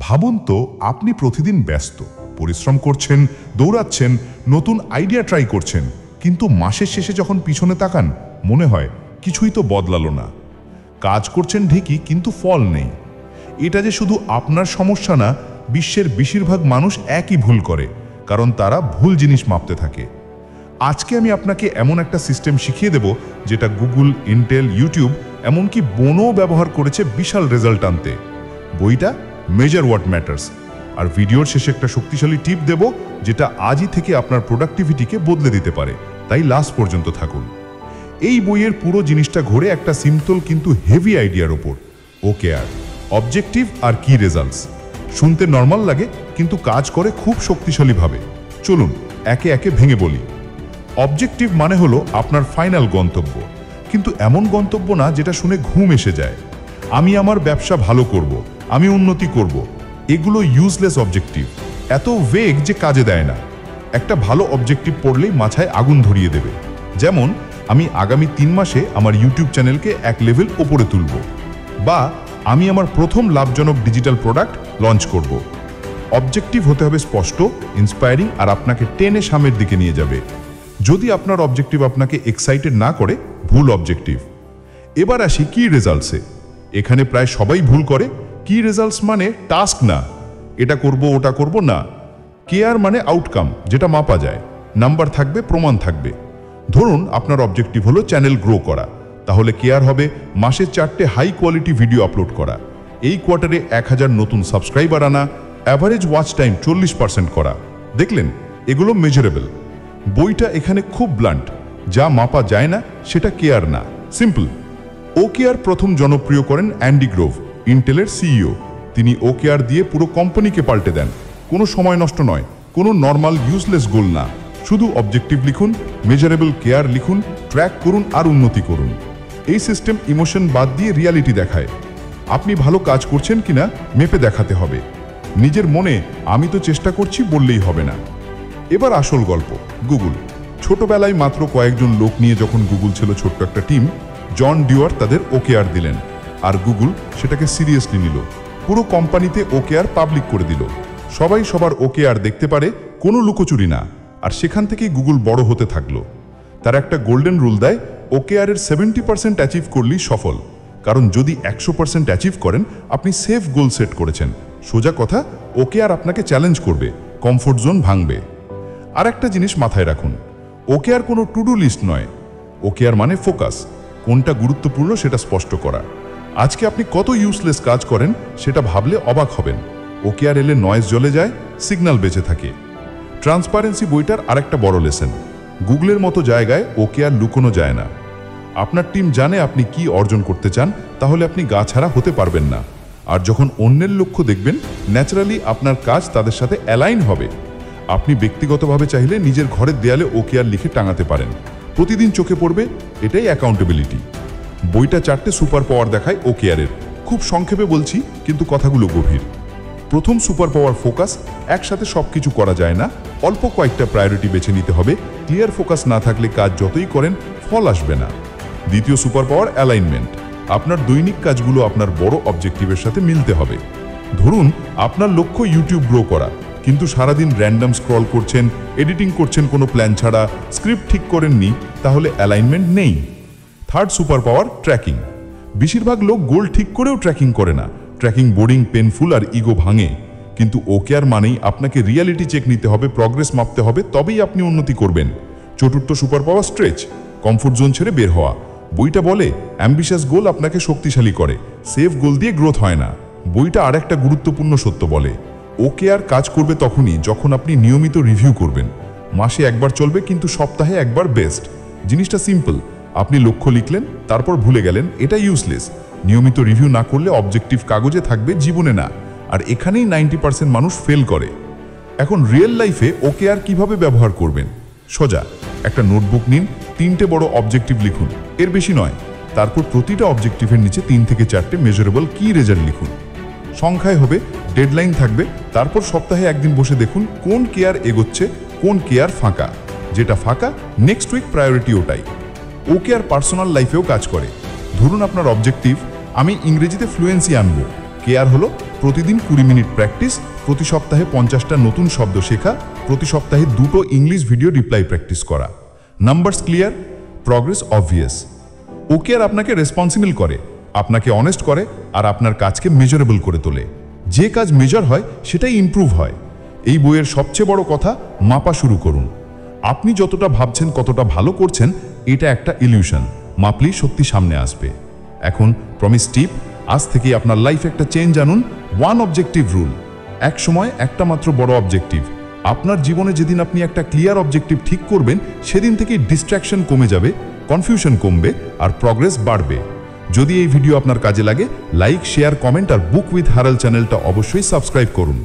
ভাবুন তো, আপনি প্রতিদিন ব্যস্ত, পরিশ্রম করছেন, দৌড়াচ্ছেন, নতুন আইডিয়া ট্রাই করছেন, কিন্তু মাসের শেষে যখন পিছনে তাকান মনে হয় কিছুই তো বদলালো না। কাজ করছেন ঠিকই, কিন্তু ফল নেই। এটা যে শুধু আপনার সমস্যা না, বিশ্বের বেশিরভাগ মানুষ একই ভুল করে, কারণ তারা ভুল জিনিস মাপতে থাকে। আজকে আমি আপনাকে এমন একটা সিস্টেম শিখিয়ে দেব যেটা গুগল, ইন্টেল, ইউটিউব এমনকি বোনও ব্যবহার করেছে বিশাল রেজাল্ট আনতে। বইটা মেজার হোয়াট ম্যাটার্স, আর ভিডিওর শেষে একটা শক্তিশালী টিপ দেব যেটা আজই থেকে আপনার প্রোডাক্টিভিটিকে বদলে দিতে পারে। তাই লাস্ট পর্যন্ত থাকুন। এই বইয়ের পুরো জিনিসটা ঘুরে একটা সিম্পল কিন্তু হেভি আইডিয়ার ওপর, OKR, অবজেক্টিভ আর কি রেজাল্টস। শুনতে নর্মাল লাগে, কিন্তু কাজ করে খুব শক্তিশালীভাবে। চলুন একে একে ভেঙে বলি। অবজেক্টিভ মানে হলো আপনার ফাইনাল গন্তব্য, কিন্তু এমন গন্তব্য না যেটা শুনে ঘুম এসে যায়। আমি আমার ব্যবসা ভালো করব, আমি উন্নতি করব, এগুলো ইউজলেস অবজেক্টিভ, এত ভেগ যে কাজে দেয় না। একটা ভালো অবজেক্টিভ পড়লেই মাথায় আগুন ধরিয়ে দেবে। যেমন, আমি আগামী 3 মাসে আমার ইউটিউব চ্যানেলকে এক লেভেল ওপরে তুলব, বা আমি আমার প্রথম লাভজনক ডিজিটাল প্রোডাক্ট লঞ্চ করব। অবজেক্টিভ হতে হবে স্পষ্ট, ইন্সপায়ারিং আর আপনাকে টেনে সামনের দিকে নিয়ে যাবে। যদি আপনার অবজেক্টিভ আপনাকে এক্সাইটেড না করে, ভুল অবজেক্টিভ। এবার আসি কি রেজাল্টসে। এখানে প্রায় সবাই ভুল করে। কি রেজাল্টস মানে টাস্ক না, এটা করব ওটা করব না। কেয়ার মানে আউটকাম, যেটা মাপা যায়, নাম্বার থাকবে, প্রমাণ থাকবে। ধরুন আপনার অবজেক্টিভ হলো চ্যানেল গ্রো করা, তাহলে কেয়ার হবে মাসে 4টে হাই কোয়ালিটি ভিডিও আপলোড করা, এই কোয়ার্টারে 1000 নতুন সাবস্ক্রাইবার আনা, অ্যাভারেজ ওয়াচ টাইম 40% করা। দেখলেন, এগুলো মেজারেবল। বইটা এখানে খুব ব্লান্ট, যা মাপা যায় না সেটা কেয়ার না, সিম্পল। OKR প্রথম জনপ্রিয় করেন অ্যান্ডি গ্রোভ, ইন্টেলের সিইও। তিনি OKR দিয়ে পুরো কোম্পানিকে পাল্টে দেন। কোনো সময় নষ্ট নয়, কোনো নর্মাল ইউজলেস গোল না, শুধু অবজেক্টিভ লিখুন, মেজারেবল কেয়ার লিখুন, ট্র্যাক করুন আর উন্নতি করুন। এই সিস্টেম ইমোশন বাদ দিয়ে রিয়ালিটি দেখায়। আপনি ভালো কাজ করছেন কিনা মেপে দেখাতে হবে। নিজের মনে আমি তো চেষ্টা করছি বললেই হবে না। এবার আসল গল্প, গুগল। ছোটবেলায় মাত্র কয়েকজন লোক নিয়ে যখন গুগল ছিল ছোট্ট একটা টিম, জন ডিওয়ার তাদের OKR দিলেন, আর গুগল সেটাকে সিরিয়াসলি নিল। পুরো কোম্পানিতে OKR পাবলিক করে দিল। সবাই সবার OKR দেখতে পারে, কোনো লুকোচুরি না। আর সেখান থেকেই গুগল বড় হতে থাকলো। তার একটা গোল্ডেন রুল দেয়, OKR এর 70% অ্যাচিভ করলেই সফল। কারণ যদি 100% অ্যাচিভ করেন, আপনি সেফ গোল সেট করেছেন। সোজা কথা, OKR আপনাকে চ্যালেঞ্জ করবে, কমফোর্ট জোন ভাঙবে। আর একটা জিনিস মাথায় রাখুন, OKR কোনো টু ডু লিস্ট নয়। OKR মানে ফোকাস, কোনটা গুরুত্বপূর্ণ সেটা স্পষ্ট করা। আজকে আপনি কত ইউজলেস কাজ করেন সেটা ভাবলে অবাক হবেন। OKR এলে নয়েজ জ্বলে যায়, সিগন্যাল বেঁচে থাকে। ট্রান্সপারেন্সি বইটার আরেকটা বড় লেসন। গুগলের মতো জায়গায় OKR লুকোনো যায় না। আপনার টিম জানে আপনি কি অর্জন করতে চান, তাহলে আপনি গা ছাড়া হতে পারবেন না। আর যখন অন্যের লক্ষ্য দেখবেন, ন্যাচারালি আপনার কাজ তাদের সাথে অ্যালাইন হবে। আপনি ব্যক্তিগতভাবে চাইলে নিজের ঘরের দেয়ালে OKR লিখে টাঙাতে পারেন, প্রতিদিন চোখে পড়বে। এটাই অ্যাকাউন্টেবিলিটি। বইটা 4টে সুপার পাওয়ার দেখায় OKR এর। খুব সংক্ষেপে বলছি, কিন্তু কথাগুলো গভীর। প্রথম সুপার পাওয়ার ফোকাস। একসাথে সবকিছু করা যায় না, অল্প কয়েকটা প্রায়োরিটি বেছে নিতে হবে। ক্লিয়ার ফোকাস না থাকলে কাজ যতই করেন ফল আসবে না। দ্বিতীয় সুপার পাওয়ার অ্যালাইনমেন্ট। আপনার দৈনিক কাজগুলো আপনার বড় অবজেক্টিভের সাথে মিলতে হবে। ধরুন আপনার লক্ষ্য ইউটিউব গ্রো করা, কিন্তু সারাদিন র্যান্ডম স্ক্রল করছেন, এডিটিং করছেন কোনো প্ল্যান ছাড়া, স্ক্রিপ্ট ঠিক করেননি, তাহলে অ্যালাইনমেন্ট নেই। Third super power tracking. বেশিরভাগ লোক গোল ঠিক করেও ট্র্যাকিং করে না। ট্র্যাকিং বোরিং, পেনফুল আর ইগো ভাঙে। কিন্তু OKR মানেই আপনাকে রিয়ালিটি চেক নিতে হবে, প্রগ্রেস মাপতে হবে, তবেই আপনি উন্নতি করবেন। চতুর্থ super power stretch, comfort zone ছেড়ে বের হওয়া। বইটা বলে অ্যাম্বিশাস গোল আপনাকে শক্তিশালী করে, সেফ গোল দিয়ে গ্রোথ হয় না। বইটা আরেকটা গুরুত্বপূর্ণ সত্য বলে, OKR কাজ করবে তখনই যখন আপনি নিয়মিত রিভিউ করবেন। মাসে একবার চলবে, কিন্তু সপ্তাহে একবার বেস্ট। জিনিসটা সিম্পল, আপনি লক্ষ্য লিখলেন, তারপর ভুলে গেলেন, এটা ইউজলেস। নিয়মিত রিভিউ না করলে অবজেক্টিভ কাগজে থাকবে, জীবনে না। আর এখানেই 90% মানুষ ফেল করে। এখন রিয়েল লাইফে OKR কিভাবে ব্যবহার করবেন? সোজা একটা নোটবুক নিন, 3টে বড় অবজেক্টিভ লিখুন, এর বেশি নয়। তারপর প্রতিটা অবজেক্টিভের নিচে 3 থেকে 4টে মেজারেবল কি রেজাল্ট লিখুন। সংখ্যায় হবে, ডেডলাইন থাকবে। তারপর সপ্তাহে একদিন বসে দেখুন কোন কেয়ার এগোচ্ছে, কোন কেয়ার ফাঁকা। যেটা ফাঁকা, নেক্সট উইক প্রায়োরিটি ওটাই। OKR পার্সোনাল লাইফেও কাজ করে। ধরুন আপনার অবজেক্টিভ, আমি ইংরেজিতে ফ্লুয়েন্সি আনবো। কেয়ার হলো প্রতিদিন 20 মিনিট প্র্যাকটিস, প্রতি সপ্তাহে 50টা নতুন শব্দ শেখা, প্রতি সপ্তাহে 2টো ইংলিশ ভিডিও রিপ্লাই প্র্যাকটিস করা। Numbers clear, progress obvious. OKR আপনাকে রেসপন্সিবল করে, আপনাকে অনেস্ট করে আর আপনার কাজকে মেজারেবল করে তোলে। যে কাজ মেজার হয় সেটাই ইমপ্রুভ হয়। এই বইয়ের সবচেয়ে বড় কথা, মাপা শুরু করুন। আপনি যতটা ভাবছেন কতটা ভালো করছেন, এটা একটা ইলিউশন। মাপলেই সত্যি সামনে আসবে। এখন প্রমিস টিপ, আজ থেকে আপনার লাইফে একটা চেঞ্জ আনুন। ওয়ান অবজেক্টিভ রুল, এক সময় একটা মাত্র বড় অবজেক্টিভ। আপনার জীবনে যেদিন আপনি একটা ক্লিয়ার অবজেক্টিভ ঠিক করবেন, সেদিন থেকে ডিস্ট্র্যাকশন কমে যাবে, কনফিউশন কমবে আর প্রগ্রেস বাড়বে। যদি এই ভিডিও আপনার কাজে লাগে, লাইক, শেয়ার, কমেন্ট আর বুক উইথ হারাল চ্যানেলটা অবশ্যই সাবস্ক্রাইব করুন।